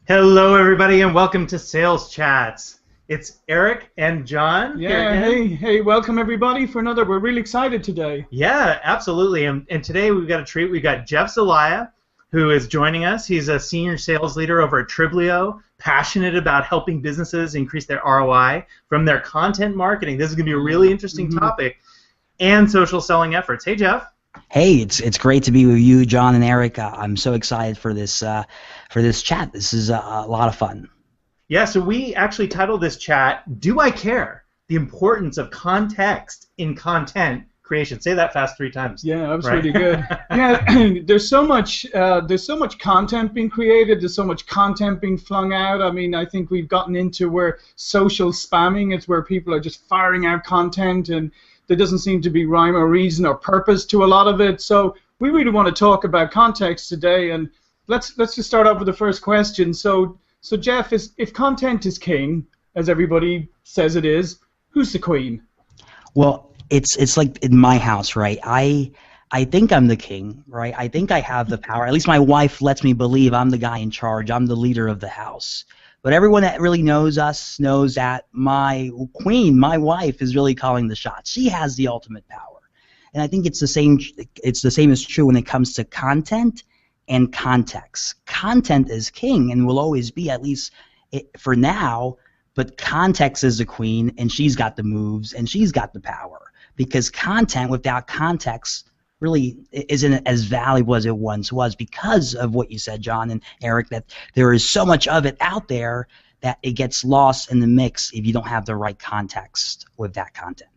Hello, everybody, and welcome to Sales Chats. It's Eric and John. Yeah, hey, welcome everybody for another. We're really excited today. Yeah, absolutely. And today we've got a treat. We've got Jeff Zelaya, who is joining us. He's a senior sales leader over at Triblio, passionate about helping businesses increase their ROI from their content marketing. This is going to be a really interesting topic, and social selling efforts. Hey, Jeff. Hey, it's great to be with you, John and Eric. I'm so excited for this chat. This is a lot of fun. Yeah, so we actually titled this chat, Do I Care? The Importance of Context in Content Creation. Say that fast 3 times. Yeah, that was really good. Yeah, there's so much content being created. There's so much content being flung out. I mean, I think we've gotten into where social spamming is, where people are just firing out content, and there doesn't seem to be rhyme or reason or purpose to a lot of it. So we really want to talk about context today, and let's just start off with the first question. So Jeff, if content is king, as everybody says it is, who's the queen? Well, it's like in my house, right? I think I'm the king, right? I think I have the power. At least my wife lets me believe I'm the guy in charge. I'm the leader of the house. But everyone that really knows us knows that my queen, my wife, is really calling the shots. She has the ultimate power. And I think it's the same as true when it comes to content and context. Content is king and will always be, at least for now, but context is the queen, and she's got the moves and she's got the power. Because content without context really isn't as valuable as it once was, because of what you said, John and Eric, that there is so much of it out there that it gets lost in the mix if you don't have the right context with that content.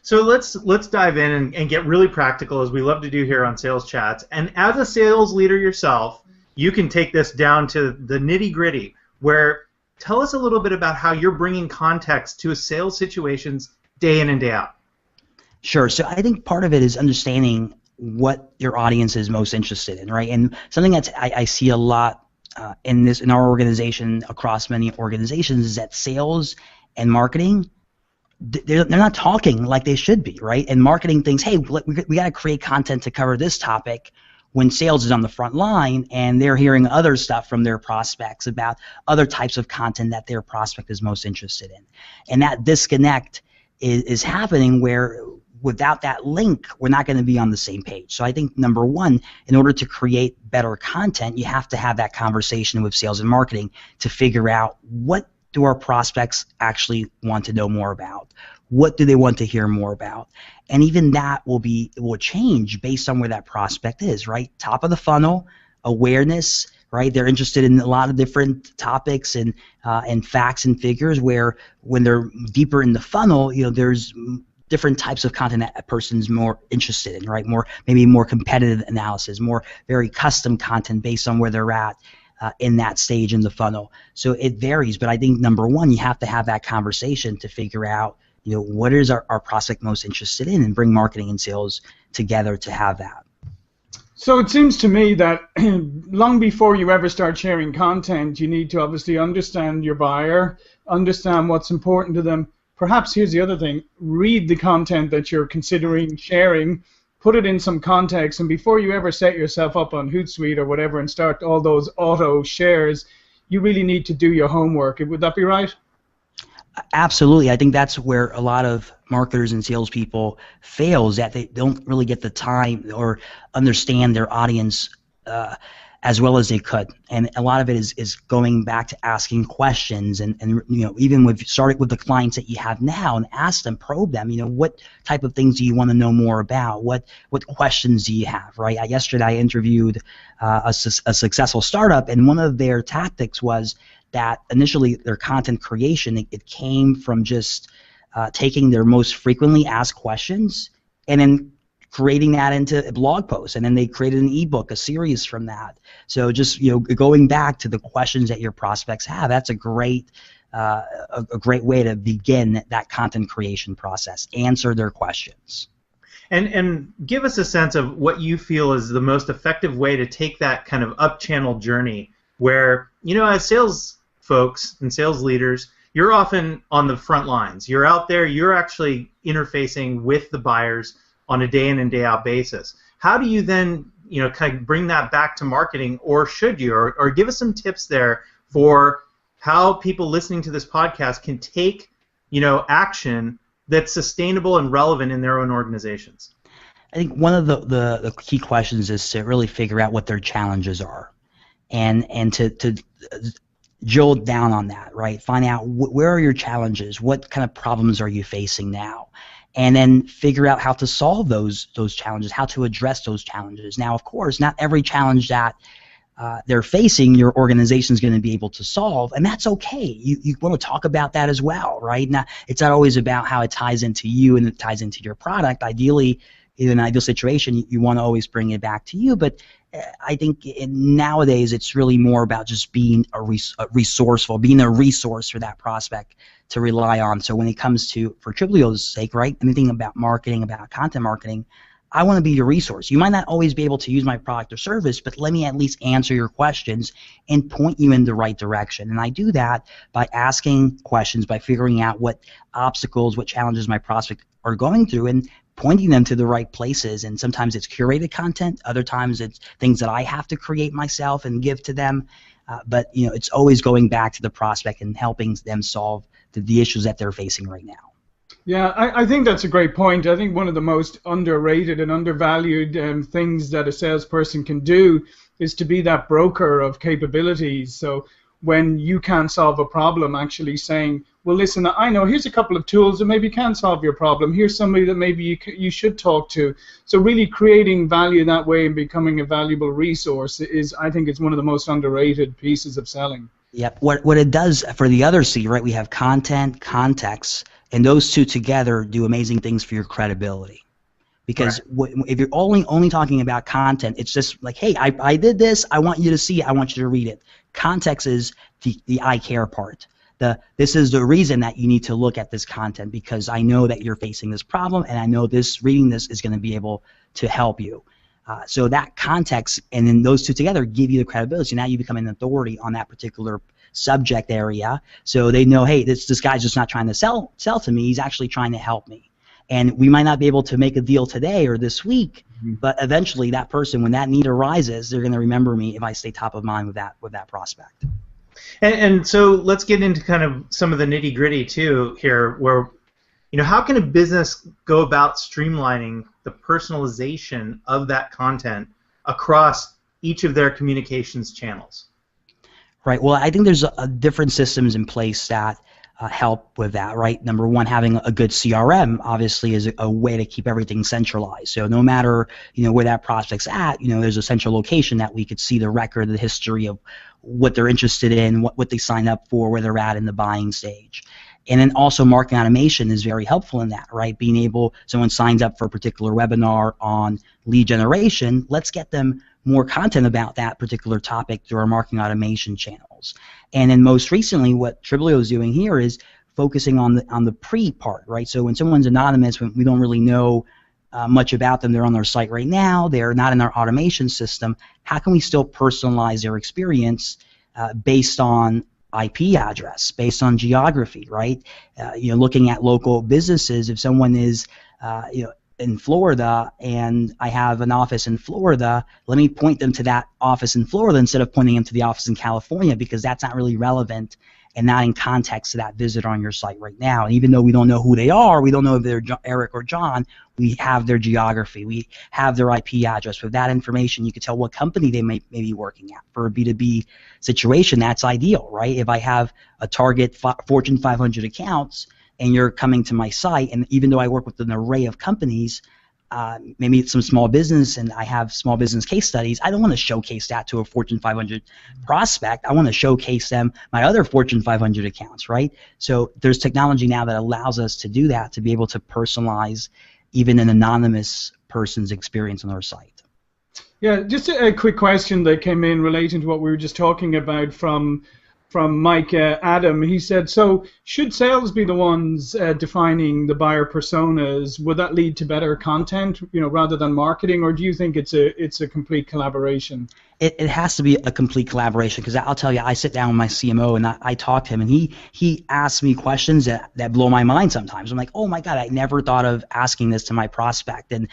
So let's dive in and get really practical, as we love to do here on Sales Chats. And as a sales leader yourself, you can take this down to the nitty-gritty, where tell us a little bit about how you're bringing context to sales situations day in and day out. Sure. So I think part of it is understanding what your audience is most interested in, right? And something that I see a lot in our organization, across many organizations, is that sales and marketing, they're not talking like they should be, right? And marketing thinks, hey, we got to create content to cover this topic, when sales is on the front line and they're hearing other stuff from their prospects about other types of content that their prospect is most interested in. And that disconnect is happening, where without that link, we're not going to be on the same page. So I think, number one, in order to create better content, you have to have that conversation with sales and marketing to figure out, what do our prospects actually want to know more about? What do they want to hear more about? And even that will change based on where that prospect is, right? Top of the funnel, awareness, right? They're interested in a lot of different topics and facts and figures, where when they're deeper in the funnel, there's different types of content that a person's more interested in, right? Maybe more competitive analysis, more very custom content based on where they're at in that stage in the funnel. So it varies, but I think, number one, you have to have that conversation to figure out, what is our prospect most interested in, and bring marketing and sales together to have that. So it seems to me that long before you ever start sharing content, you need to obviously understand your buyer, understand what's important to them. Perhaps here's the other thing: read the content that you're considering sharing, put it in some context, and before you ever set yourself up on Hootsuite or whatever and start all those auto shares, you really need to do your homework. Would that be right? Absolutely. I think that's where a lot of marketers and salespeople fails, that they don't really get the time or understand their audience as well as they could. And a lot of it is going back to asking questions, and even starting with the clients that you have now, and ask them, probe them, what type of things do you want to know more about? What questions do you have, right? Yesterday I interviewed a successful startup, and one of their tactics was that initially their content creation, it came from just taking their most frequently asked questions and then creating that into a blog post, and then they created an ebook, a series from that. So just going back to the questions that your prospects have, that's a great way to begin that content creation process. Answer their questions. And give us a sense of what you feel is the most effective way to take that kind of up-channel journey, where, as sales folks and sales leaders, you're often on the front lines. You're out there, you're actually interfacing with the buyers on a day in and day out basis. How do you then, kind of bring that back to marketing, or should you, or give us some tips there for how people listening to this podcast can take, action that's sustainable and relevant in their own organizations? I think one of the key questions is to really figure out what their challenges are, and to drill down on that, right? Find out where are your challenges, what kind of problems are you facing now, and then figure out how to solve those challenges, how to address those challenges. Now, of course, not every challenge that they're facing your organization is going to be able to solve, and that's okay. You want to talk about that as well, right? Now, it's not always about how it ties into you and it ties into your product. Ideally, in an ideal situation, you want to always bring it back to you, but I think nowadays it's really more about just being resourceful, being a resource for that prospect to rely on. So when it comes to, for Triplio's sake, right, anything about marketing, about content marketing, I want to be your resource. You might not always be able to use my product or service, but let me at least answer your questions and point you in the right direction. And I do that by asking questions, by figuring out what obstacles, what challenges my prospect are going through, and pointing them to the right places. And sometimes it's curated content, other times it's things that I have to create myself and give to them. But it's always going back to the prospect and helping them solve the issues that they're facing right now. Yeah, I think that's a great point. I think one of the most underrated and undervalued things that a salesperson can do is to be that broker of capabilities. So when you can't solve a problem, actually saying, well, listen, I know here's a couple of tools that maybe can solve your problem. Here's somebody that maybe you should talk to. So really creating value that way and becoming a valuable resource is, I think, it's one of the most underrated pieces of selling. Yep. What it does for the other C, right? We have content, context, and those two together do amazing things for your credibility. Because if you're only talking about content, it's just like, hey, I did this. I want you to see it. I want you to read it. Context is the I care part. This is the reason that you need to look at this content, because I know that you're facing this problem, and I know reading this is going to be able to help you. So that context and then those two together give you the credibility. Now you become an authority on that particular subject area. So they know, hey, this guy's just not trying to sell to me. He's actually trying to help me. And we might not be able to make a deal today or this week, but eventually that person, when that need arises, they're going to remember me if I stay top of mind with that prospect. And so let's get into kind of some of the nitty-gritty too here, where how can a business go about streamlining the personalization of that content across each of their communications channels? Right. Well, I think there's different systems in place that help with that, right? Number one, having a good CRM obviously is a way to keep everything centralized. So no matter where that prospect's at, there's a central location that we could see the record, the history of what they're interested in, what they signed up for, where they're at in the buying stage. And then also marketing automation is very helpful in that, right? Being able, someone signs up for a particular webinar on lead generation, let's get them more content about that particular topic through our marketing automation channels. And then most recently, what Triplio is doing here is focusing on the pre part, right? So when someone's anonymous, when we don't really know much about them, they're on our site right now, they're not in our automation system, how can we still personalize their experience based on IP address, based on geography, right? Looking at local businesses, if someone is in Florida and I have an office in Florida, let me point them to that office in Florida instead of pointing them to the office in California, because that's not really relevant and not in context to that visitor on your site right now. And even though we don't know who they are, we don't know if they're Eric or John, we have their geography, we have their IP address. With that information, you can tell what company they may be working at. For a B2B situation, that's ideal, right? If I have a target Fortune 500 accounts, and you're coming to my site, and even though I work with an array of companies, maybe it's some small business and I have small business case studies, I don't want to showcase that to a Fortune 500 prospect. I want to showcase them my other Fortune 500 accounts, right? So there's technology now that allows us to do that, to be able to personalize even an anonymous person's experience on our site. Yeah, just a quick question that came in relating to what we were just talking about from Mike Adam. He said, so should sales be the ones defining the buyer personas? Would that lead to better content, rather than marketing, or do you think it's a complete collaboration? It has to be a complete collaboration, because I'll tell you, I sit down with my CMO and I talk to him, and he asks me questions that blow my mind sometimes. I'm like, oh my God, I never thought of asking this to my prospect. And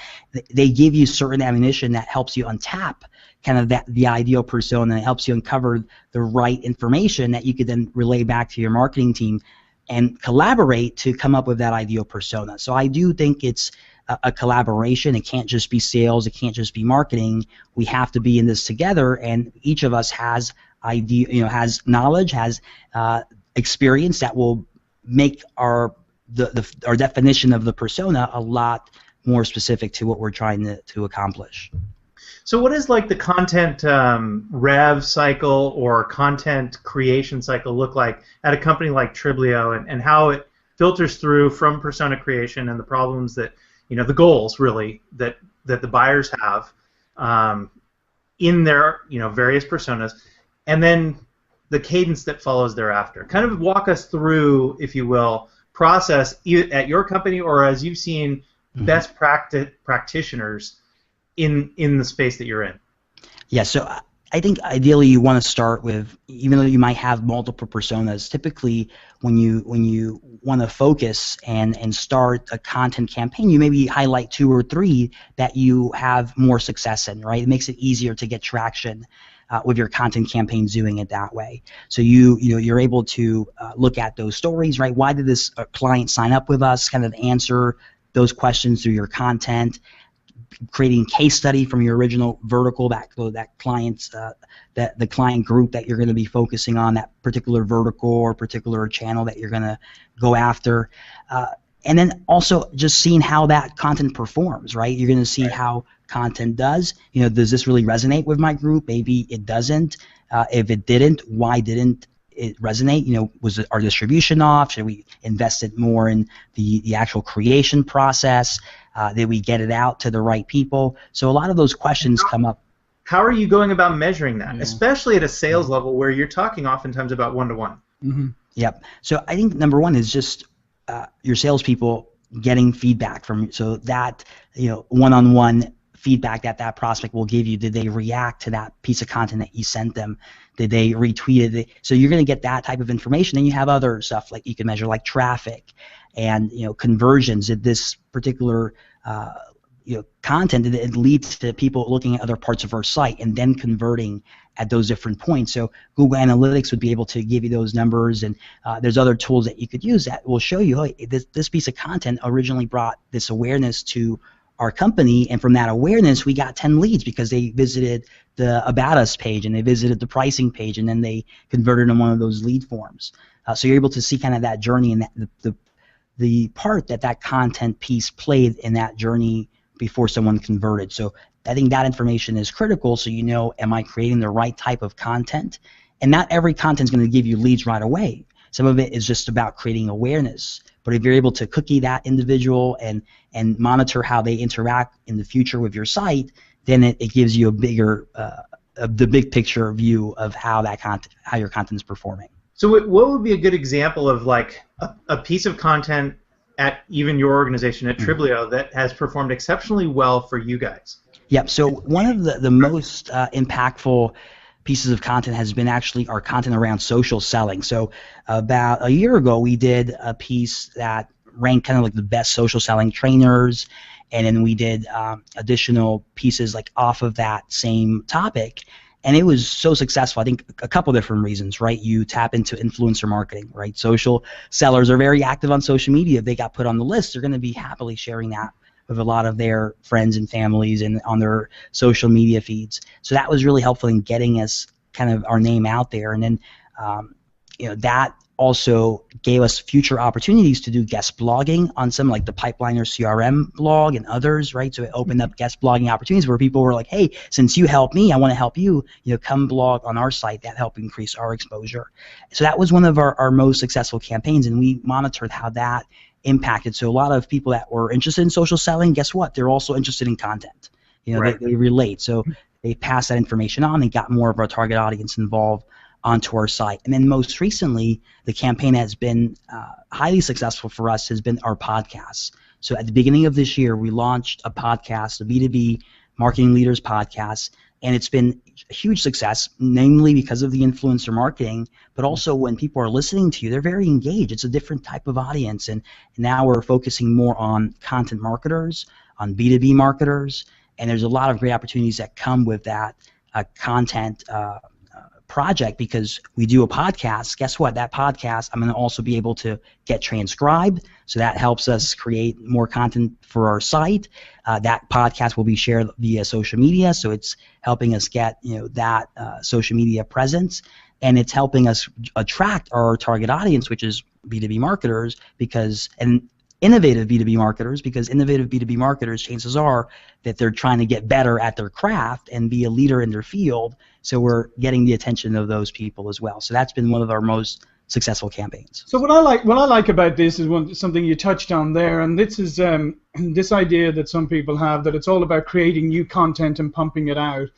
they give you certain ammunition that helps you untap kind of the ideal persona. It helps you uncover the right information that you could then relay back to your marketing team and collaborate to come up with that ideal persona. So I do think it's a collaboration. It can't just be sales. It can't just be marketing. We have to be in this together, and each of us has has knowledge, has experience that will make our definition of the persona a lot more specific to what we're trying to accomplish. So what is like the content rev cycle or content creation cycle look like at a company like Triblio, and how it filters through from persona creation and the problems that, the goals really that the buyers have in their various personas, and then the cadence that follows thereafter. Kind of walk us through, if you will, process at your company or as you've seen best practitioners in the space that you're in. Yeah, so I think ideally you want to start with, even though you might have multiple personas, typically when you want to focus and start a content campaign, you maybe highlight 2 or 3 that you have more success in, right? It makes it easier to get traction with your content campaigns doing it that way. So you're able to look at those stories, right? Why did this client sign up with us? Kind of answer those questions through your content, creating case study from your original vertical, that client's the client group that you're going to be focusing on, that particular vertical or particular channel that you're going to go after, and then also just seeing how that content performs, right? You're going to see how content does. Does this really resonate with my group? Maybe it doesn't. If it didn't, why didn't it resonate? Was our distribution off? Should we invest it more in the actual creation process? Did we get it out to the right people? So a lot of those questions come up. How are you going about measuring that, especially at a sales level where you're talking oftentimes about one-to-one? Mm-hmm. Yep. So I think number one is just your salespeople getting feedback from, so that one-on-one feedback that prospect will give you. Did they react to that piece of content that you sent them? Did they retweet it? So you're going to get that type of information. Then you have other stuff like you can measure, like traffic and conversions. Did this particular content, did it lead to people looking at other parts of our site and then converting at those different points? So Google Analytics would be able to give you those numbers, and there's other tools that you could use that will show you, hey, this piece of content originally brought this awareness to our company, and from that awareness we got 10 leads because they visited the About Us page and they visited the pricing page, and then they converted in one of those lead forms. So you're able to see kind of that journey and the part that content piece played in that journey before someone converted. So I think that information is critical, so am I creating the right type of content? And not every content is going to give you leads right away. Some of it is just about creating awareness. But if you're able to cookie that individual and monitor how they interact in the future with your site, then it gives you a bigger, the big picture view of how your content is performing. So what would be a good example of like a piece of content at even your organization at Triblio that has performed exceptionally well for you guys? Yep. So one of the most impactful pieces of content has been actually our content around social selling. So about a year ago, we did a piece that ranked kind of like the best social selling trainers, and then we did additional pieces like off of that same topic. And it was so successful, I think a couple different reasons, right? You tap into influencer marketing, right? Social sellers are very active on social media. If they got put on the list, they're going to be happily sharing that with a lot of their friends and families and on their social media feeds. So that was really helpful in getting us kind of our name out there. And then that also gave us future opportunities to do guest blogging on some like the Pipeliner CRM blog and others, right? So it opened up guest blogging opportunities where people were like, hey, since you helped me, I want to help you, come blog on our site. That helped increase our exposure. So that was one of our most successful campaigns, and we monitored how that impacted. So a lot of people that were interested in social selling, guess what? They're also interested in content. Right. They relate. So they passed that information on and got more of our target audience involved onto our site. And then most recently, the campaign that has been highly successful for us has been our podcasts. So at the beginning of this year, we launched a podcast, a B2B Marketing Leaders podcast, and it's been a huge success, namely because of the influencer marketing, but also when people are listening to you, they're very engaged. It's a different type of audience, and now we're focusing more on content marketers, on B2B marketers, and there's a lot of great opportunities that come with that content project because we do a podcast. Guess what? That podcast I'm going to also be able to get transcribed, so that helps us create more content for our site. That podcast will be shared via social media, so it's helping us get that social media presence, and it's helping us attract our target audience, which is B2B marketers, and innovative B2B marketers, because innovative B2B marketers, chances are that they're trying to get better at their craft and be a leader in their field, so we're getting the attention of those people as well. So that's been one of our most successful campaigns. So what I like about this is something you touched on there, and this is this idea that some people have that it's all about creating new content and pumping it out.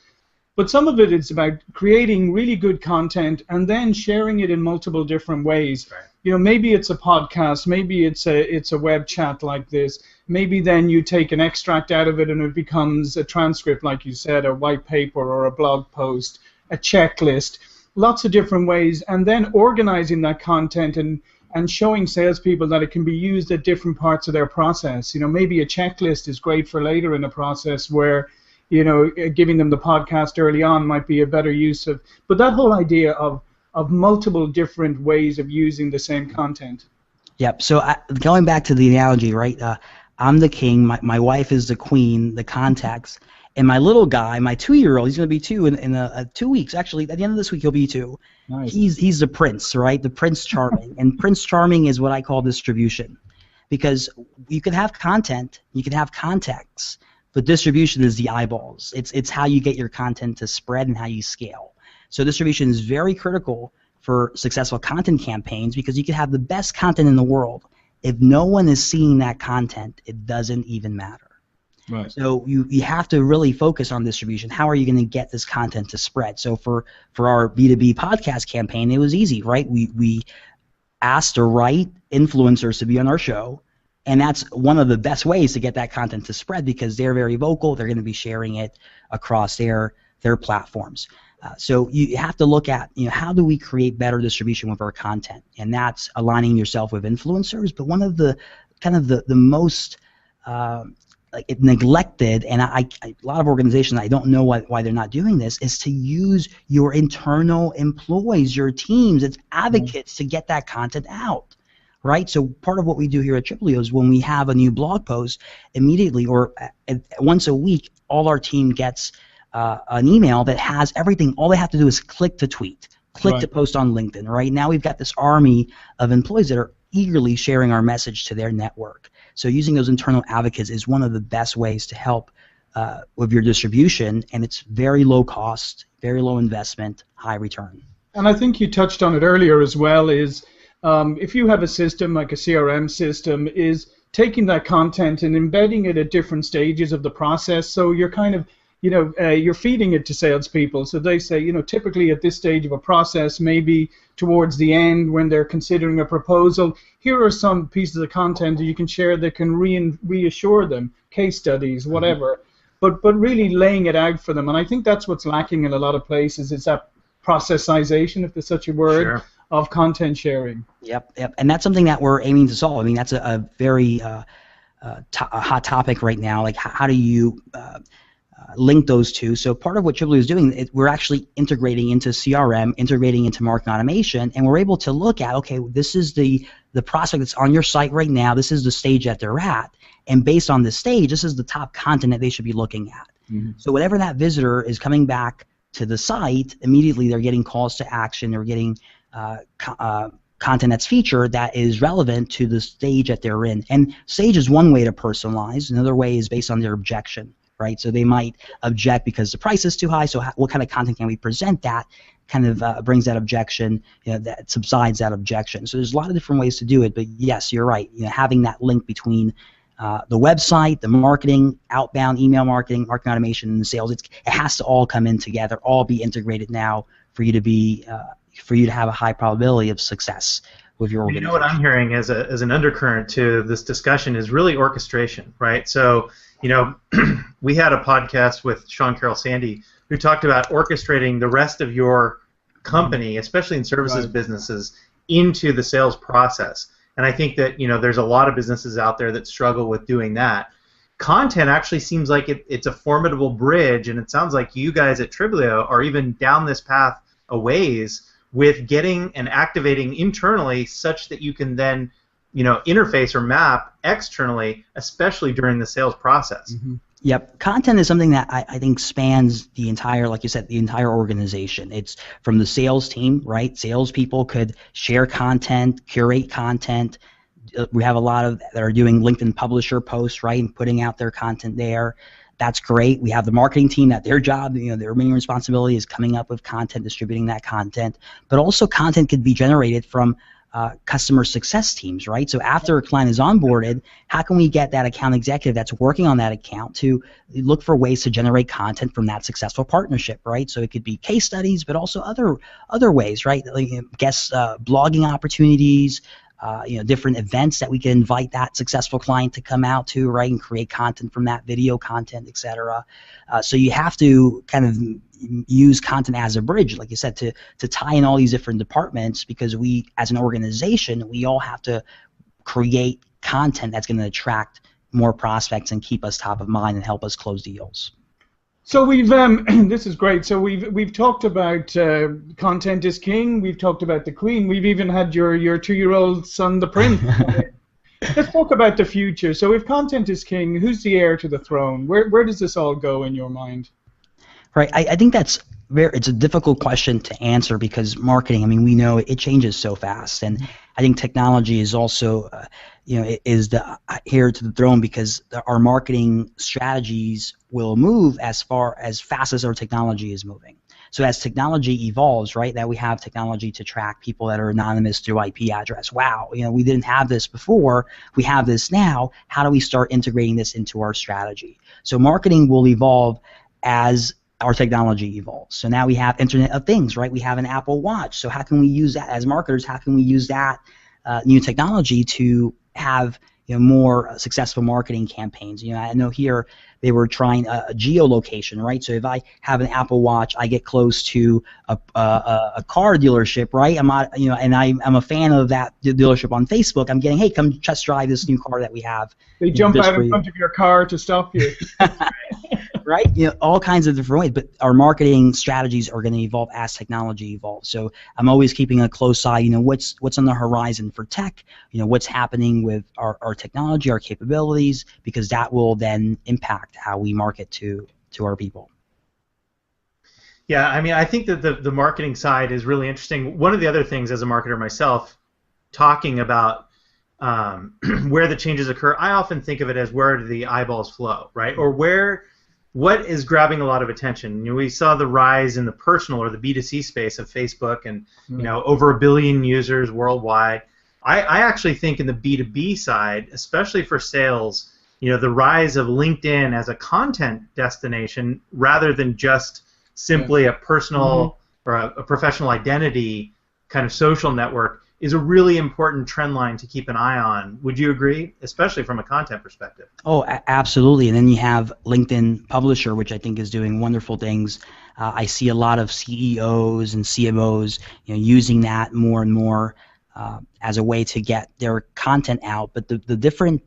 But some of it is about creating really good content and then sharing it in multiple different ways. Right. Maybe it's a podcast, maybe it's a web chat like this. Maybe then you take an extract out of it and it becomes a transcript, like you said, a white paper or a blog post, a checklist, lots of different ways, and then organizing that content and showing salespeople that it can be used at different parts of their process. Maybe a checklist is great for later in a process where giving them the podcast early on might be a better use of, but that whole idea of multiple different ways of using the same content. Yep. So going back to the analogy, right? I'm the king. My wife is the queen, the contacts, and my little guy, my 2-year-old, he's going to be 2 in 2 weeks. Actually, at the end of this week, he'll be 2. Nice. He's the prince, right? The Prince Charming, and Prince Charming is what I call distribution, because you can have content, you can have contacts, but distribution is the eyeballs. It's how you get your content to spread and how you scale. So distribution is very critical for successful content campaigns, because you can have the best content in the world. If no one is seeing that content, it doesn't even matter. Right. So you have to really focus on distribution. How are you going to get this content to spread? So for our B2B podcast campaign, it was easy, right? We asked the right influencers to be on our show, and that's one of the best ways to get that content to spread, because they're very vocal. They're going to be sharing it across their platforms. So you have to look at, how do we create better distribution with our content, and that's aligning yourself with influencers. But one of the the most neglected, and a lot of organizations, I don't know why they're not doing this, is to use your internal employees, your teams, as advocates to get that content out. Right? So part of what we do here at Triplio is when we have a new blog post, immediately or once a week, all our team gets an email that has everything. All they have to do is click to tweet, click to post on LinkedIn. Right now we've got this army of employees that are eagerly sharing our message to their network. So using those internal advocates is one of the best ways to help with your distribution, and it's very low cost, very low investment, high return. And I think you touched on it earlier as well, is if you have a system like a CRM system, is taking that content and embedding it at different stages of the process. So you're kind of you're feeding it to salespeople. So they say, typically at this stage of a process, maybe towards the end when they're considering a proposal, here are some pieces of content that you can share that can reassure them, case studies, whatever. But really laying it out for them. And I think that's what's lacking in a lot of places, is that processization, if there's such a word, of content sharing. Yep. And that's something that we're aiming to solve. I mean, that's a very hot topic right now. Like, how do you link those two? So part of what Triplio is doing, we're actually integrating into CRM, integrating into marketing automation, and we're able to look at, okay, this is the prospect that's on your site right now, this is the stage that they're at, and based on this stage, this is the top content that they should be looking at. So whenever that visitor is coming back to the site, immediately they're getting calls to action, they're getting content that's featured that is relevant to the stage that they're in. And stage is one way to personalize. Another way is based on their objection. Right, so they might object because the price is too high. So what kind of content can we present that kind of brings that objection, that subsides that objection? So there's a lot of different ways to do it. But yes, you're right. Having that link between the website, the marketing, outbound email marketing, marketing automation, and the sales, it has to all come in together, all be integrated now for you to have a high probability of success with your organization. What I'm hearing as an undercurrent to this discussion is really orchestration, right? So we had a podcast with Sean Carroll Sandy who talked about orchestrating the rest of your company, especially in services businesses, into the sales process. And I think that there's a lot of businesses out there that struggle with doing that. content actually seems like it's a formidable bridge, and it sounds like you guys at Triblio are even down this path a ways with getting and activating internally such that you can then interface or map externally, especially during the sales process. Mm-hmm. Yep. Content is something that I think spans the entire, like you said, the entire organization. It's from the sales team, right? Salespeople could share content, curate content. We have a lot of that are doing LinkedIn publisher posts, right, and putting out their content there. That's great. We have the marketing team that their job, their main responsibility is coming up with content, distributing that content. But also content could be generated from customer success teams, right? So after a client is onboarded, how can we get that account executive that's working on that account to look for ways to generate content from that successful partnership, right? So it could be case studies, but also other ways, right? Like guest blogging opportunities, different events that we can invite that successful client to come out to, right, and create content from that, video content, etc. So you have to kind of use content as a bridge, like you said, to tie in all these different departments, because we, as an organization, we all have to create content that's going to attract more prospects and keep us top of mind and help us close deals. So we've this is great. So we've talked about content is king. We've talked about the queen. We've even had your 2-year-old son, the prince. Let's talk about the future. So if content is king, who's the heir to the throne? Where does this all go in your mind? Right. I think it's a difficult question to answer, because marketing, I mean, we know it changes so fast, and I think technology is also, is the heir to the throne, because our marketing strategies will move as fast as our technology is moving. So as technology evolves, right, that we have technology to track people that are anonymous through IP address. Wow, we didn't have this before. We have this now. How do we start integrating this into our strategy? So marketing will evolve as our technology evolves. So now we have Internet of Things, right? We have an Apple Watch. So how can we use that as marketers? How can we use that new technology to have more successful marketing campaigns? I know here they were trying a geolocation, right? So if I have an Apple Watch, I get close to a car dealership, right? I'm not, and I'm a fan of that dealership on Facebook. I'm getting, hey, come test drive this new car that we have. They jump out in front of your car to stop you. Right? All kinds of different ways, but our marketing strategies are going to evolve as technology evolves. So I'm always keeping a close eye, what's on the horizon for tech, what's happening with our technology, our capabilities, because that will then impact how we market to our people. Yeah, I mean, I think that the marketing side is really interesting. One of the other things as a marketer myself, talking about where the changes occur, I often think of it as where do the eyeballs flow, right? Or what is grabbing a lot of attention? We saw the rise in the personal or the B2C space of Facebook, and over 1 billion users worldwide. I actually think in the B2B side, especially for sales, the rise of LinkedIn as a content destination rather than just simply a personal or a professional identity kind of social network is a really important trend line to keep an eye on. Would you agree, especially from a content perspective? Oh, absolutely. And then you have LinkedIn Publisher, which I think is doing wonderful things. I see a lot of CEOs and CMOs using that more and more as a way to get their content out. But the different,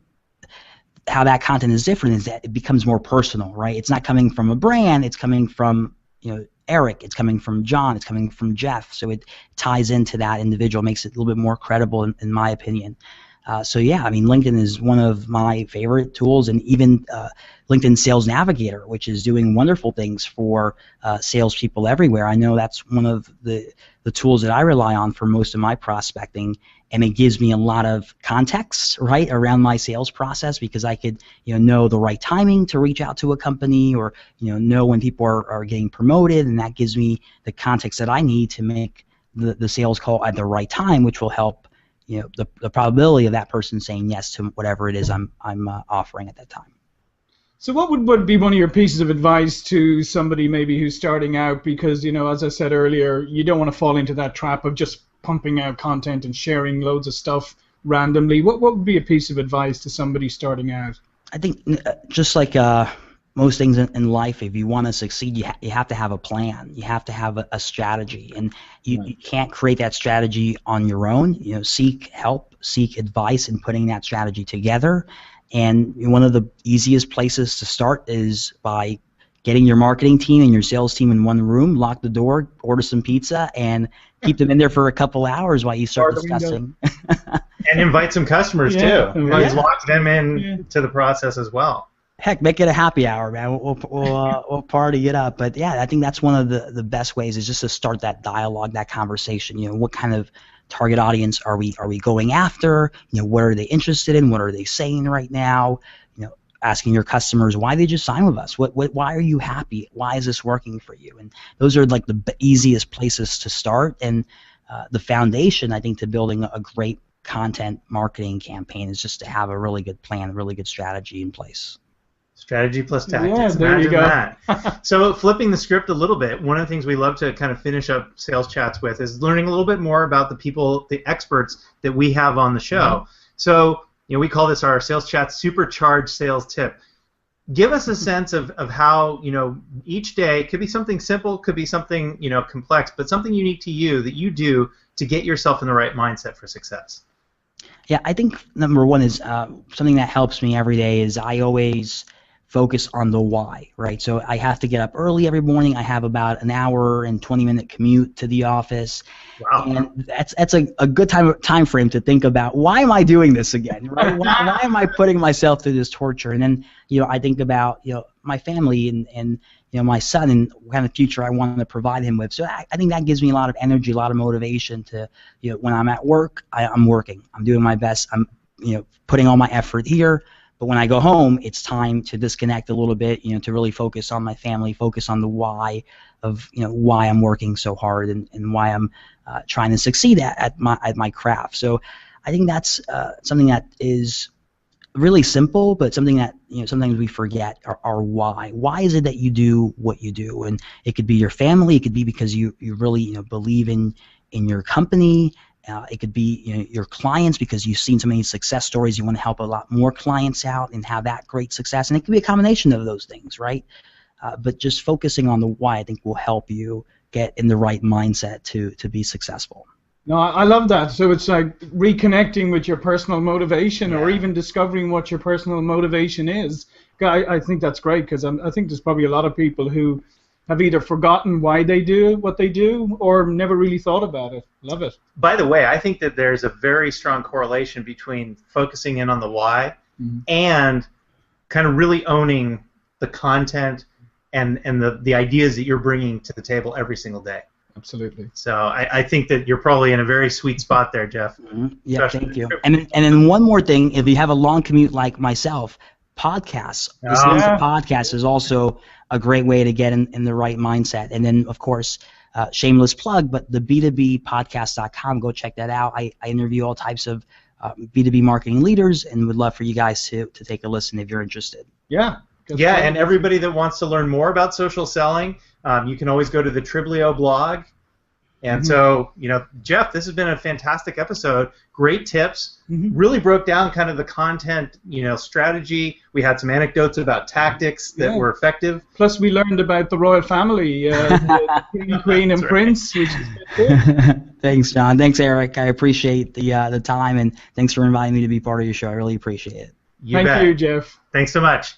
how that content is different is that it becomes more personal, right? It's not coming from a brand. It's coming from Eric, it's coming from John, it's coming from Jeff, so it ties into that individual, makes it a little bit more credible in my opinion. So yeah, I mean, LinkedIn is one of my favorite tools, and even LinkedIn Sales Navigator, which is doing wonderful things for salespeople everywhere. I know that's one of the tools that I rely on for most of my prospecting, and it gives me a lot of context, right, around my sales process, because I could know the right timing to reach out to a company, or know when people are getting promoted, and that gives me the context that I need to make the sales call at the right time, which will help the probability of that person saying yes to whatever it is I'm offering at that time. So what would be one of your pieces of advice to somebody maybe who's starting out? Because, as I said earlier, you don't want to fall into that trap of just pumping out content and sharing loads of stuff randomly. What would be a piece of advice to somebody starting out? I think just like most things in life, if you want to succeed, you have to have a plan. You have to have a strategy, and you can't create that strategy on your own. Seek help, seek advice in putting that strategy together, And one of the easiest places to start is by getting your marketing team and your sales team in one room, lock the door, order some pizza, and keep them in there for a couple hours while you start discussing. And invite some customers too. Yeah. Lock them in to the process as well. Heck, make it a happy hour, man. We'll party it up. But yeah, I think that's one of the best ways is just to start that dialogue, that conversation. What kind of target audience are we going after? What are they interested in? What are they saying right now? Asking your customers why they just sign with us. Why are you happy? Why is this working for you? And those are like the easiest places to start. And the foundation, I think, to building a great content marketing campaign is just to have a really good plan, a really good strategy in place. Strategy plus tactics. Yeah, there you go. That. So flipping the script a little bit, one of the things we love to kind of finish up sales chats with is learning a little bit more about the people, the experts that we have on the show. So we call this our sales chat Supercharge Sales Tip. Give us a sense of how each day could be something simple, could be something complex, but something unique to you that you do to get yourself in the right mindset for success. Yeah, I think number one is something that helps me every day is I always focus on the why, right? So I have to get up early every morning. I have about an hour and 20-minute commute to the office. Wow. And that's a good time frame to think about, why am I doing this again, right? Why am I putting myself through this torture? And then, I think about, my family and my son and what kind of future I want to provide him with. So I think that gives me a lot of energy, a lot of motivation to, when I'm at work, I'm working. I'm doing my best. I'm, putting all my effort here. But when I go home, it's time to disconnect a little bit, to really focus on my family, focus on the why of, why I'm working so hard and why I'm trying to succeed at my craft. So I think that's something that is really simple, but something that sometimes we forget our why. Why is it that you do what you do? And it could be your family. It could be because you really believe in your company. It could be your clients because you've seen so many success stories. You want to help a lot more clients out and have that great success. And it could be a combination of those things, right? But just focusing on the why, I think, will help you get in the right mindset to be successul. No, I love that. So it's like reconnecting with your personal motivation, or even discovering what your personal motivation is. I think that's great, because I think there's probably a lot of people who have either forgotten why they do what they do or never really thought about it. Love it. By the way, I think that there's a very strong correlation between focusing in on the why and kind of really owning the content and the ideas that you're bringing to the table every single day. Absolutely. So I think that you're probably in a very sweet spot there, Jeff. Yeah, thank you. And then one more thing, if you have a long commute like myself, podcasts. Listening to podcasts is also a great way to get in the right mindset. And then, of course, shameless plug, but the B2Bpodcast.com, go check that out. I interview all types of B2B marketing leaders and would love for you guys to take a listen if you're interested. Yeah. Yeah, and everybody that wants to learn more about social selling, you can always go to the Triblio blog. And so, Jeff, this has been a fantastic episode. Great tips. Really broke down kind of the content, strategy. We had some anecdotes about tactics that were effective. Plus, we learned about the royal family, the king, queen, and prince, which is good. Thanks, John. Thanks, Eric. I appreciate the time, and thanks for inviting me to be part of your show. I really appreciate it. Thank you, Jeff. Thanks so much.